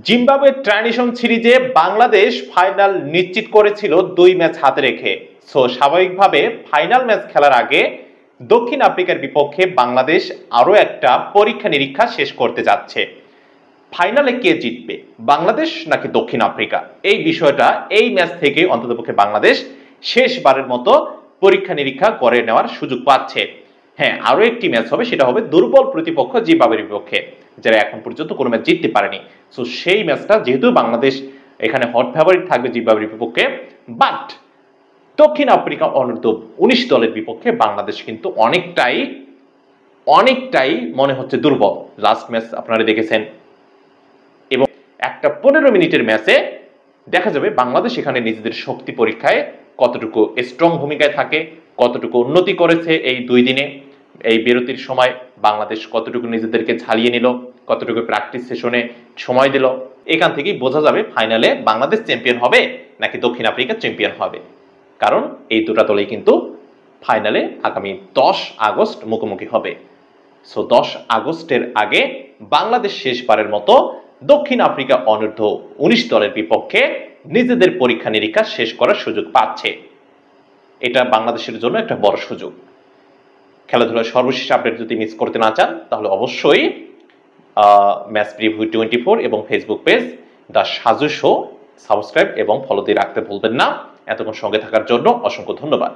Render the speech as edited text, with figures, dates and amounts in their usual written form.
Zimbabwe transition সিরিজে Bangladesh final নিশ্চিত করেছিল 2 ম্যাচ হাতে রেখে। সো স্বাভাবিকভাবে ফাইনাল ম্যাচ খেলার আগে দক্ষিণ আফ্রিকার বিপক্ষে বাংলাদেশ আরো একটা পরীক্ষা নিরীক্ষা শেষ করতে যাচ্ছে। ফাইনালে কে জিতবে, বাংলাদেশ নাকি দক্ষিণ আফ্রিকা? এই বিষয়টা এই ম্যাচ থেকে অন্ততপক্ষে বাংলাদেশ শেষবারের মতো পরীক্ষা নিরীক্ষা করে নেওয়ার সুযোগ পাচ্ছে। হ্যাঁ, আরো একটি ম্যাচ হবে, সেটা হবে দুর্বল প্রতিপক্ষ জিম্বাবুয়ের বিপক্ষে, যারা এখন পর্যন্ত কোনো ম্যাচ জিততে পারেনি। সো সেই ম্যাচটা যেহেতু বাংলাদেশ এখানে হট ফেভারিট থাকবে জিম্বাবুয়ের বিপক্ষে, বাট দক্ষিণ আফ্রিকা অনূর্ধ্ব 19 দলের বিপক্ষে বাংলাদেশ কিন্তু অনেকটাই মনে হচ্ছে দুর্বল। লাস্ট ম্যাচ আপনারা দেখেছেন, এবং একটা 15 মিনিটের ম্যাচে দেখা যাবে বাংলাদেশ এখানে নিজেদের শক্তি পরীক্ষায় কতটুকু স্ট্রং ভূমিকায় থাকে, কতটুকু উন্নতি করেছে এই 2 দিনে। এই বিরতির সময় বাংলাদেশ কতটুকু নিজেদেরকে ঝালিয়ে নিল, কতটুকু প্র্যাকটিস সেশনে সময় দিল। এখান থেকেই বোঝা যাবে ফাইনালে বাংলাদেশ চ্যাম্পিয়ন হবে নাকি দক্ষিণ আফ্রিকা চ্যাম্পিয়ন হবে। কারণ এই দুটো দলই কিন্তু ফাইনালে আগামী 10 আগস্ট মুখোমুখি হবে। সো 10 আগস্টের আগে বাংলাদেশ শেষবারের মতো দক্ষিণ আফ্রিকা অনূর্ধ্ব 19 দলের বিপক্ষে নিজেদের পরীক্ষা নিরীক্ষা শেষ করার সুযোগ পাচ্ছে। এটা বাংলাদেশের জন্য একটা বড় সুযোগ। খেলাধুলার সর্বশেষ আপডেট যদি মিস করতে না চান, তাহলে অবশ্যই ম্যাচ প্রিভিউ 24 এবং Facebook page the Saju show subscribe এবং ফলো দিয়ে রাখতে ভুলবেন না। এতক্ষণ সঙ্গে থাকার জন্য অসংখ্য ধন্যবাদ।